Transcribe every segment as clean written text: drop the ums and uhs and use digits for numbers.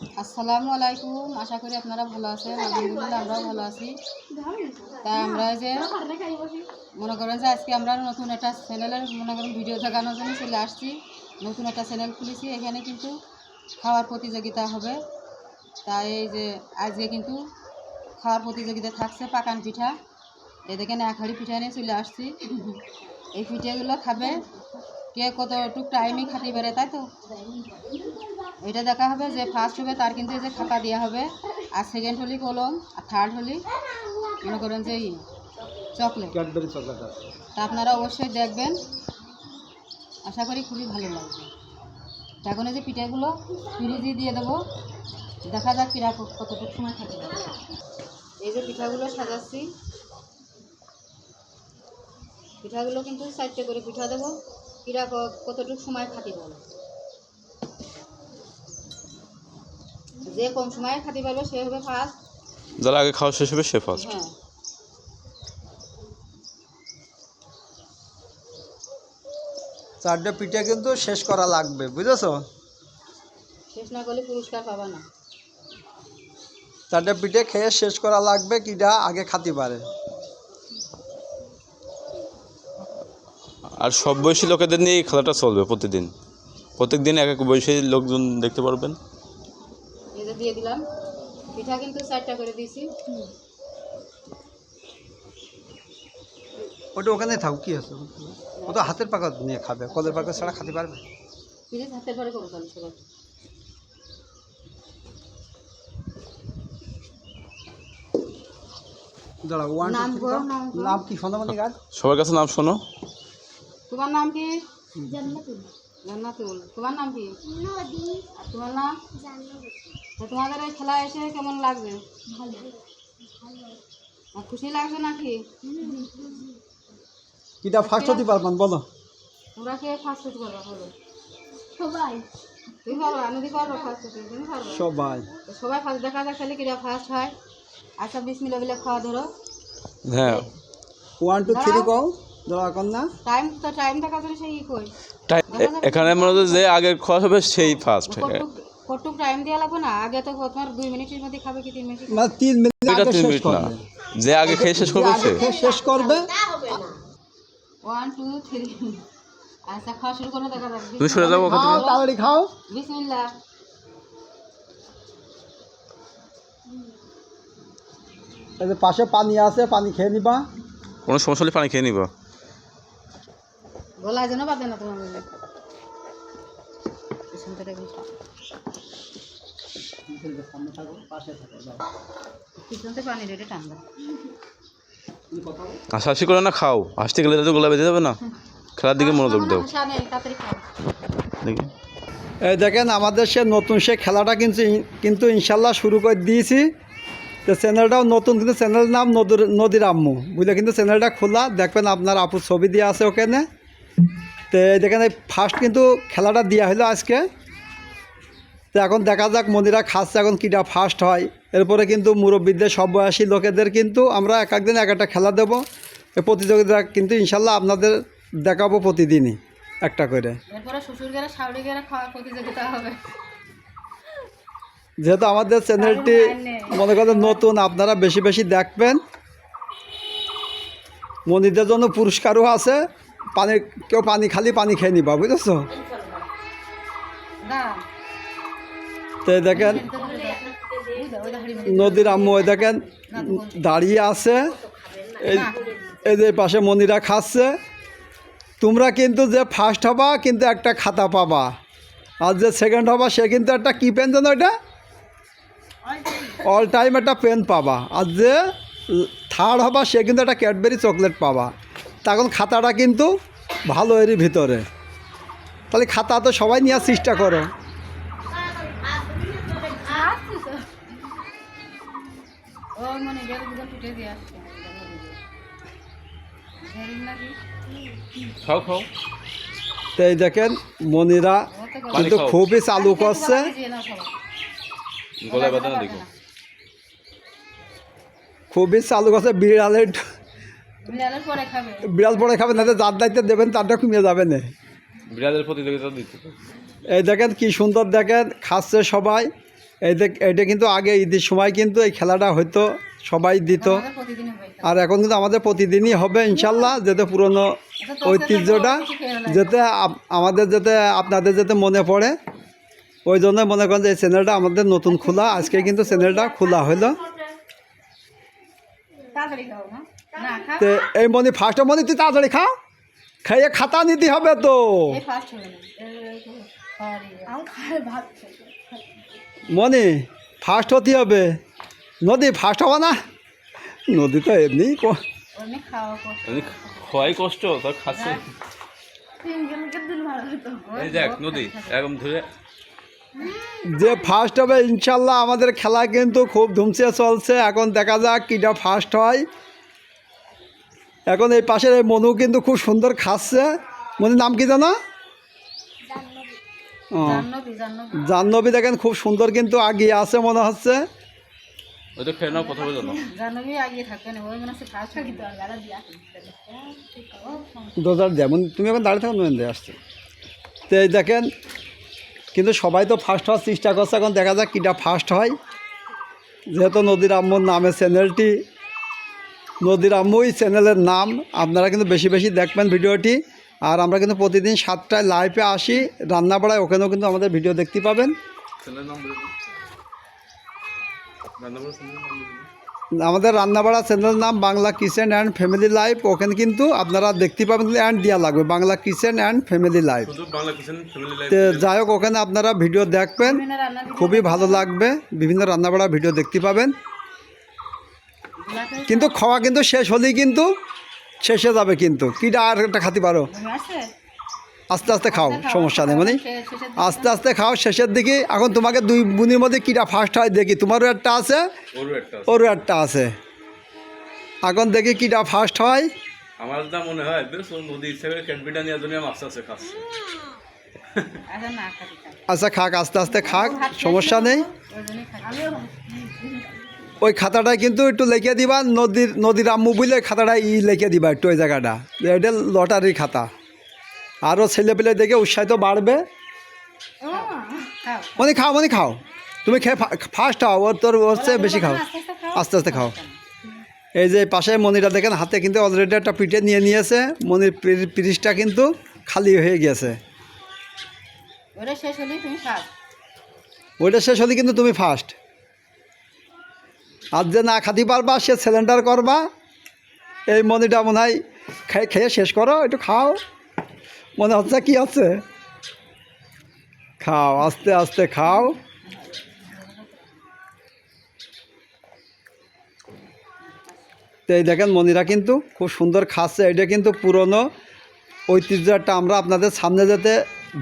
আসসালামু আলাইকুম। আশা করি আপনারা ভালো আছেন। আলহামদুলিল্লাহ আমরাও ভালো আছি। তাই আমরা যে মনে করেন যে আজকে আমরা নতুন একটা চ্যানেলের মনে করেন ভিডিও দেখানোর জন্য চলে আসছি। নতুন একটা চ্যানেল খুলেছি, এখানে কিন্তু খাওয়ার প্রতিযোগিতা হবে। তাই এই যে আজকে কিন্তু খাওয়ার প্রতিযোগিতা থাকছে পাকান পিঠা। এই দেখেন এক হাঁড়ি পিঠা নিয়ে চলে আসছি। এই পিঠাগুলো খাবে কে কতটুক টাইমে খাতে পারে, তাই তো এটা দেখা হবে। যে ফার্স্ট হবে তার কিন্তু এই যে খাতা দেওয়া হবে, আর সেকেন্ড হলি কলম, আর থার্ড হলি মনে করেন যে চকলেট। তা আপনারা অবশ্যই দেখবেন, আশা করি খুবই ভালো লাগবে। এখন এই যে পিঠাগুলো ফ্রিজে দিয়ে দেবো, দেখা যাক পিঠা কতটুকু সময় থাকে। এই যে পিঠাগুলো সাজাচ্ছি, পিঠাগুলো কিন্তু 4টে করে পিঠা দেবো। পিঠা কতটুকু সময় খাতি পারবে, যে কম সময়ে খাতি পারবে সে হবে ফার্স্ট। যারা আগে খাওয়া শেষ হবে সে ফার্স্ট। হ্যাঁ, 4টে পিঠা কিন্তু শেষ করা লাগবে, বুঝেছো? শেষ না করলে পুরস্কার পাবা না। 4টে পিঠে খেয়ে শেষ করা লাগবে, কিটা আগে খাতে পারে। আর সব বয়সী লোকেদের নিয়ে এই খেলাটা চলবে প্রত্যেক দিন এক এক বয়সী লোকজন দেখতে পারবেন। এই যে দিয়ে দিলাম পিঠা, কিন্তু 4টা করে দিয়েছি। ওটা ওখানে থাক, কি আছে? ও তো হাতের পাকা নিয়ে খাবে, কলের পাকা ছাড়া খেতে পারবে? প্লিজ হাতের পরে করো তাহলে সবাই। দাঁড়াও, নাম কি সোনামণি গাছ? সবার কাছে নাম শোনো। তোমার নাম কি? জান্নাতুল। তোমার নাম কি? আর তোমার নাম? তো তোমাদের এই খেলা এসে কেমন লাগবে? আর খুশি লাগছে নাকি? কিটা ফার্স্ট হতে পারবেন বলো? তোমরা কে ফার্স্ট হতে পারবা? বলো সবাই। তুমি পারো? আমি পারবো ফার্স্ট হতে? তুমি পারবো? সবাই। সবাই ফার্স্ট। দেখা যাক তাহলে কিরা ফার্স্ট হয়। আচ্ছা, বিসমিল্লাহ বলে খাওয়া ধরো। হ্যাঁ, 1 2 3 কও। দাঁড়াও, এখন না টাইম দেখা যাবে সেই কই। এখানে মনে হচ্ছে যে আগে খাওয়া হবে সেই ফার্স্ট। কতটুক টাইম দেওয়া লাগবে না? আগে তো তোমার 2 মিনিটের মধ্যে খাবে কি 3 মিনিট? না, 3 মিনিট আগে শেষ না, করবে। যে আগে খেয়ে শেষ করবে সে শেষ করবে। 1 2 3। আচ্ছা, খাওয়া শুরু করো। দেখা যাক। তুমি সরে যাবো, খাও, তাড়াতাড়ি খাও। বিসমিল্লাহ। এই যে পাশে পানি আছে, পানি খেয়ে নিবা। কোনো সমস্যা হলে পানি খেয়ে নিবা। গলায় যেন বাঁধে না তোমার বলে। পিছনটা দেখুন, পিছনতে পানি রেটে ঠান্ডা। হাসাহাসি করে না, খাও। হাসতে গেলে তো গলা বেঁধে যাবে না। খেলার দিকে মনোযোগ দাও। তাড়াতাড়ি খাও। দেখি, এই দেখেন আমাদের নতুন খেলাটা কিন্তু ইনশাল্লাহ শুরু করে দিয়েছি। তো চ্যানেলটাও নতুন, কিন্তু চ্যানেলের নাম নদীর আম্মু, বুঝলে? কিন্তু চ্যানেলটা খোলা, দেখবেন আপনার আপুর ছবি দেওয়া আছে ওখানে। তো দেখেন এই ফার্স্ট কিন্তু খেলাটা দেওয়া হলো আজকে। তো এখন দেখা যাক মনিরা খাচ্ছে এখন কীটা ফার্স্ট হয়। এরপরে কিন্তু মুরব্বীদের, সব বয়সী লোকেদের কিন্তু আমরা এক একদিন এক একটা খেলা দেবো। এই প্রতিযোগিতা কিন্তু ইনশাল্লাহ আপনাদের দেখাবো প্রতিদিনই একটা করে। এরপরে শ্বশুর ঘরে শাশুড়ি ঘরে খাওয়ার প্রতিযোগিতা হবে। যেহেতু আমাদের চ্যানেলটি মনে করেন নতুন, আপনারা বেশি বেশি দেখবেন। মনিদের জন্য পুরস্কারও আছে। কেউ খালি পানি খেয়ে নিবা, বুঝেছো? তো দেখেন নদীর আম্মু, ওই দেখেন দাঁড়িয়ে আছে। এই যে পাশে মনিরা খাচ্ছে। তোমরা কিন্তু যে ফার্স্ট হবা কিন্তু একটা খাতা পাবা, আর যে সেকেন্ড হবা সে কিন্তু একটা কি পেন যেন, এটা অল টাইম একটা পেন পাবা, আর যে থার্ড হবা সে কিন্তু একটা ক্যাডবেরি চকলেট পাবা। তখন খাতাটা কিন্তু ভালো এরই ভিতরে। তাহলে খাতা তো সবাই নেওয়ার চেষ্টা করো। খাও খাও। তো এই দেখেন মনিরা কিন্তু খুবই চালু করছে। গলায় বাঁধে না, দেখো। খুবই চালু করছে। বিড়াল পরে খাবে না, যার দায়িত্ব দেবেন তারটা কমিয়ে যাবে না। বিড়ালের প্রতিযোগিতা দিতে। এই দেখেন কি সুন্দর, দেখেন খাচ্ছে সবাই। এইটা কিন্তু আগে ঈদের সময় কিন্তু এই খেলাটা হয়তো সবাই দিত, আমাদের প্রতিদিনই হয় আর এখন কিন্তু আমাদের প্রতিদিনই হবে ইনশাল্লাহ, যাতে পুরনো ঐতিহ্যটা যাতে আমাদের যাতে আপনাদের যাতে মনে পড়ে, ওই জন্য মনে করেন যে এই চ্যানেলটা আমাদের নতুন খোলা, আজকে কিন্তু চ্যানেলটা খোলা হলো। তাড়াতাড়ি খাও না না খা তো এই মনি ফার্স্ট মনি তুই তাড়াতাড়ি খাও, খাইয়ে খাতা নিতে হবে তো। এই ফার্স্ট হবে না আমি খাই ভাত মনি ফার্স্ট হতে হবে, নদী ফার্স্ট হওয়া না, নদী তো এমনি অনেক খাওয়া কষ্ট খোয়াই কষ্ট তোর খাচ্ছে। তিনজনকে দিল ভালো হতো এই দেখ নদী এরকম ধরে যে ফার্স্ট হবে ইনশাল্লাহ। আমাদের খেলা কিন্তু খুব ধুমসে চলছে, এখন দেখা যাক কীটা ফার্স্ট হয়। এখন এই পাশের এই মনু কিন্তু খুব সুন্দর খাচ্ছে, মনির নাম কি জানো? ও জাহ্নবী জাহ্নবী জাহ্নবী দেখেন খুব সুন্দর কিন্তু আগিয়ে আছে মনে হচ্ছে। ওই তো খেয়ে নাও প্রথমে জানো জাহ্নবী আগিয়ে থাকবে না ওই মনে হচ্ছে ফার্স্ট হবে তো গালা দিয়া দোজার যেমন তুমি এখন দাঁড়িয়ে থাকো নয় আসছে। তো এই দেখেন কিন্তু সবাই তো ফার্স্ট হওয়ার চেষ্টা করছে, এখন দেখা যাক কীটা ফার্স্ট হয়। যেহেতু নদীর আম্মুর নামে চ্যানেলটি, নদীর আম্মুই চ্যানেলের নাম, আপনারা কিন্তু বেশি বেশি দেখবেন ভিডিওটি। আর আমরা কিন্তু প্রতিদিন 7টায় লাইভে আসি রান্নাবাড়ায়, ওখানেও কিন্তু আমাদের ভিডিও দেখতে পাবেন। আমাদের রান্নাবাড়া চ্যানেলের নাম Bangla kitchen and family life, ওখানে কিন্তু আপনারা দেখতে পাবেন, অ্যান্ড দেওয়া লাগবে Bangla kitchen and family life. তো যাই হোক ওখানে আপনারা ভিডিও দেখবেন, খুবই ভালো লাগবে, বিভিন্ন রান্নাবাড়া ভিডিও দেখতে পাবেন। কিন্তু খাওয়া কিন্তু শেষ হলেই কিন্তু শেষে যাবে, কিন্তু কীটা আর একটা খাতে পারো, আস্তে আস্তে খাও, সমস্যা নেই, মানে আস্তে আস্তে খাও শেষের দিকে। এখন তোমাকে দুই বোনের মধ্যে কীটা ফার্স্ট হয় দেখি, তোমারও একটা আছে ওরও একটা আছে, এখন দেখি কীটা ফার্স্ট হয়। আমার যা মনে হয় বেশ নদী হিসেবে ক্যাডবিটা নিয়ে দুনিয়া মাছ আছে খাচ্ছে। আচ্ছা না খাবি আচ্ছা খাক, আস্তে আস্তে খাক, সমস্যা নেই। ওই জন্যই খাচ্ছি ওই খাতাটায় কিন্তু একটু লিখে দিবা, নদীর আম্মু বুঝলে খাতাটা লিখে দিবা একটু ওই জায়গাটা, এটা লটারির খাতা। আরও ছেলেপেলে দেখে উৎসাহিত বাড়বে। খাও মনি খাও, মনি খাও, তুমি খেয়ে ফার্স্ট হও, ওর তোর হচ্ছে বেশি খাও, আস্তে আস্তে খাও। এই যে পাশে মনিরা দেখেন হাতে কিন্তু অলরেডি একটা পিঠে নিয়ে নিয়েছে, মনির পিরিচটা কিন্তু খালি হয়ে গিয়েছে। ওটা শেষ হলেই তুমি ফার্স্ট। ওইটা শেষ হলে কিন্তু তুমি ফার্স্ট। আর যে না খাতে পারবা সে সিলিন্ডার করবা। এই মনিটা মনে হয় খেয়ে শেষ করো, একটু খাও, মনে হচ্ছে কি আছে, খাও আস্তে আস্তে খাও। তো এই দেখেন মনিরা কিন্তু খুব সুন্দর খাচ্ছে, এটা কিন্তু পুরনো ঐতিহ্য একটা আমরা আপনাদের সামনে যাতে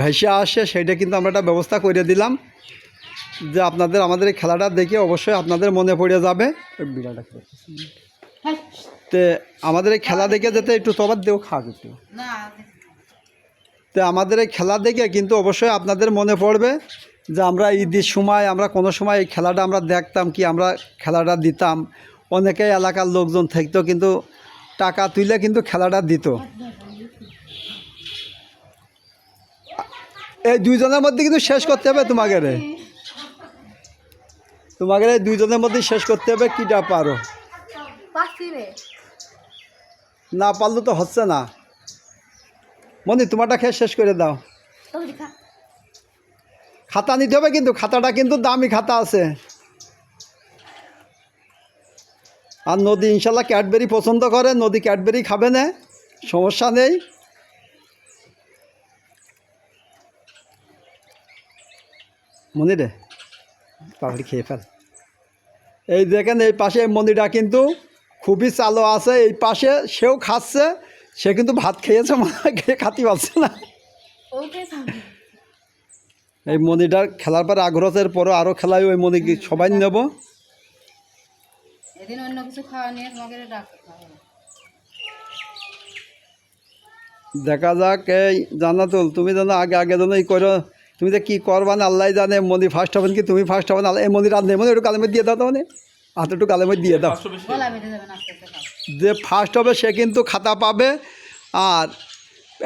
ভেসে আসে সেইটা কিন্তু আমরা একটা ব্যবস্থা করে দিলাম, যে আপনাদের আমাদের এই খেলাটা দেখে অবশ্যই আপনাদের মনে পড়ে যাবে। তো আমাদের এই খেলা দেখে যাতে একটু তবার দেও খাক একটু, না তো আমাদের এই খেলা দেখে কিন্তু অবশ্যই আপনাদের মনে পড়বে যে আমরা ঈদের সময় আমরা কোনো সময় এই খেলাটা আমরা দেখতাম, কি আমরা খেলাটা দিতাম। অনেকেই এলাকার লোকজন থাকতো কিন্তু টাকা তুলে কিন্তু খেলাটা দিত। এই দুইজনের মধ্যে কিন্তু শেষ করতে হবে তোমাকে, তোমাকে এই দুইজনের মধ্যে শেষ করতে হবে, কীটা পারো, না পারলে তো হচ্ছে না। মনি তোমারটা খেয়ে শেষ করে দাও, খাতা নিতে হবে কিন্তু খাতাটা কিন্তু দামি খাতা আছে। আর নদী ইনশাল্লাহ ক্যাডবেরি পছন্দ করে, নদী ক্যাডবেরি খাবে না, সমস্যা নেই। মনি রে তাড়াতাড়ি খেয়ে ফেল। এই দেখেন এই পাশে এই মন্দিরটা কিন্তু খুবই চালো আছে, এই পাশে সেও খাচ্ছে, সে কিন্তু ভাত খেয়েছে, মনে হয় খেয়ে খাতে পারছে না। এই মন্দিরটার খেলার পরে আগ্রহের পরও আরও খেলায় ওই মন্দির সবাই নেব। এদিন অন্য কিছু খাওয়া নিয়ে তোমাকে ডাকতে হবে। দেখা যাক। এই জান্নাতুল তুমি জানো আগে আগে জানো এই করো, তুমি যে কী করবা না আল্লাহ জানে, মন্দির ফার্স্ট হবেন কি তুমি ফার্স্ট হবেন, আল্লাহ এই মন্দির আর নেই, মানে একটু কালেমে দিয়ে দাও, তো মানে হাতে একটু কালেমে দিয়ে দাও। গলা বেঁধে যাবে না আস্তে আস্তে খাও। যে ফার্স্ট হবে সে কিন্তু খাতা পাবে। আর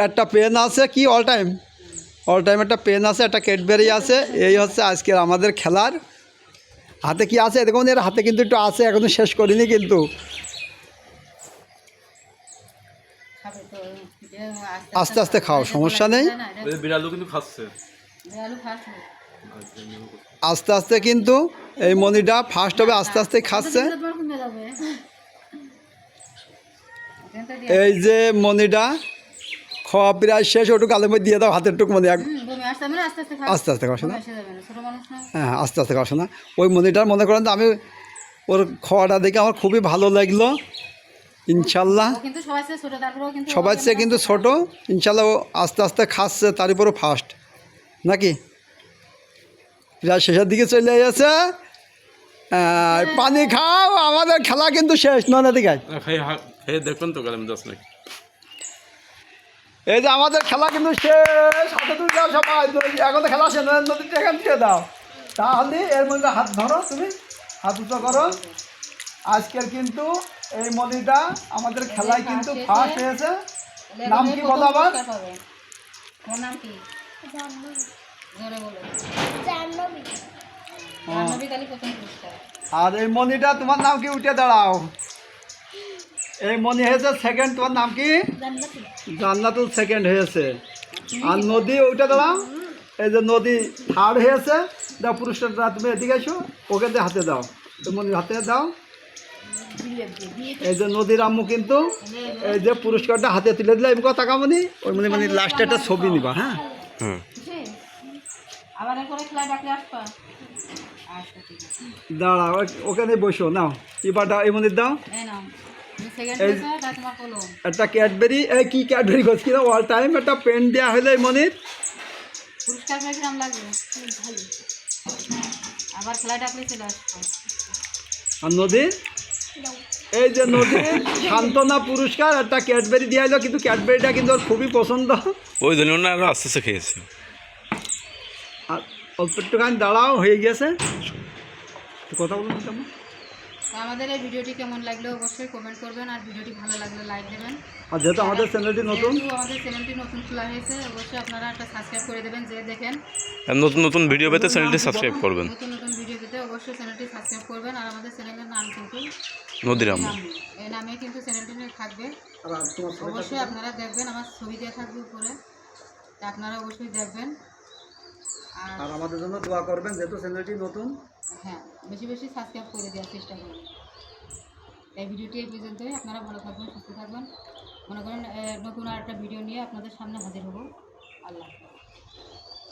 একটা পেন আছে, কি অল টাইম একটা পেন আছে, একটা ক্যাডবেরি আছে। এই হচ্ছে আজকের আমাদের খেলার হাতে কি আছে দেখুন, এর হাতে কিন্তু একটু আছে, এখনো শেষ করিনি কিন্তু। খাবে তো যে আস্তে আস্তে খাও, সমস্যা নেই। বিড়ালও কিন্তু খাচ্ছে। আলু খাচ্ছে আস্তে আস্তে কিন্তু এই মনিটা ফার্স্ট হবে, আস্তে আস্তে খাচ্ছে। এই যে মনিটা খাওয়া প্রায় শেষ, ওটুকু আলু মধ্যে দিয়ে দাও, হাতের টুক মনে আস্তে আস্তে খাওয়া শোনা। হ্যাঁ আস্তে আস্তে খাওয়া শোনা। ওই মনিটার মনে করেন তো আমি ওর খাওয়াটা দেখে আমার খুবই ভালো লাগলো। ইনশাল্লাহ সবার চেয়ে কিন্তু ছোটো, ইনশাল্লাহ ও আস্তে আস্তে খাচ্ছে, তার উপরও ফার্স্ট নাকি। প্রায় শেষের দিকে চলে গেছে। পানি খাও, আমাদের খেলা কিন্তু শেষ নয়, দিকে দেখবেন তো গেলাম 10 মিনিট। এই যে আমাদের খেলা কিন্তু শেষ। হাতে তুলে দাও সবাই, এখন তো খেলা শেষ, নদীটা এখান দিয়ে দাও। তাহলে এর মধ্যে হাত ধরো, তুমি হাত উঁচু করো। আজকের কিন্তু এই মনিটা আমাদের খেলায় কিন্তু ফার্স্ট হয়েছে। নাম কি বলো আবার? নাম কি? আর এই মনিটা তোমার নাম কি? উঠে দাঁড়াও। এই মনি হয়েছে সেকেন্ড, তোমার নাম কি? জান্নাতুল সেকেন্ড হয়েছে। আর নদী উঠে দাঁড়াও। এই যে নদী থার্ড হয়েছে। দাও পুরস্কারটা, তুমি এদিকে এসো, ওকে দিয়ে হাতে দাও, মনির হাতে দাও। এই যে নদীর আম্মু কিন্তু এই যে পুরস্কারটা হাতে তুলে দিলে, এমনি কথা কামনি ওই মানে লাস্টে একটা ছবি নিবা। হ্যাঁ আবার এরপরে খেলা ডাকলে আসবা। দাঁড়া, ওখানে বসো। নাও এবারটা এই মনির দাও। একটা ক্যাডবেরি, এই কি ক্যাডবেরি করছি না, অল টাইম একটা পেন দেওয়া হলে এই মনির পুরস্কার পেয়ে কিরম লাগবে? আবার খেলা ডাকলে চলে আসবো। আর নদীর এই যে নদীর সান্ত্বনা পুরস্কার একটা ক্যাডবেরি দেওয়া হলো, কিন্তু ক্যাডবেরিটা কিন্তু ওর খুবই পছন্দ, ওই জন্য না আরো আস্তে আস্তে খেয়েছে। আর অল্প একটুখানি দাঁড়াও, হয়ে গেছে। কথা বলুন কেমন? আমাদের এই ভিডিওটি কেমন লাগলো অবশ্যই কমেন্ট করবেন, আর ভিডিওটি ভালো লাগলে লাইক দেবেন। আর যেহেতু আমাদের চ্যানেলটি নতুন, আমাদের চ্যানেলটি নতুন খোলা হয়েছে, অবশ্যই আপনারা একটা সাবস্ক্রাইব করে দেবেন। যে দেখেন নতুন নতুন ভিডিও পেতে চ্যানেলটি সাবস্ক্রাইব করবেন। নতুন নতুন ভিডিও পেতে অবশ্যই চ্যানেলটি সাবস্ক্রাইব করবেন। আর আমাদের চ্যানেলের নাম কিন্তু নদীর আম্মু, এই নামে কিন্তু চ্যানেলটি থাকবে। অবশ্যই আপনারা দেখবেন, আমার ছবি দেওয়া থাকবে উপরে, তা আপনারা অবশ্যই দেখবেন। আর আমাদের জন্য দোয়া করবেন, যেহেতু চ্যানেলটি নতুন। হ্যাঁ, বেশি বেশি সাবস্ক্রাইব করে দেওয়ার চেষ্টা করবেন। এই ভিডিওটি এই পর্যন্তই। আপনারা ভালো থাকবেন, সুস্থ থাকবেন। মনে করেন নতুন আর একটা ভিডিও নিয়ে আপনাদের সামনে হাজির হব। আল্লাহ।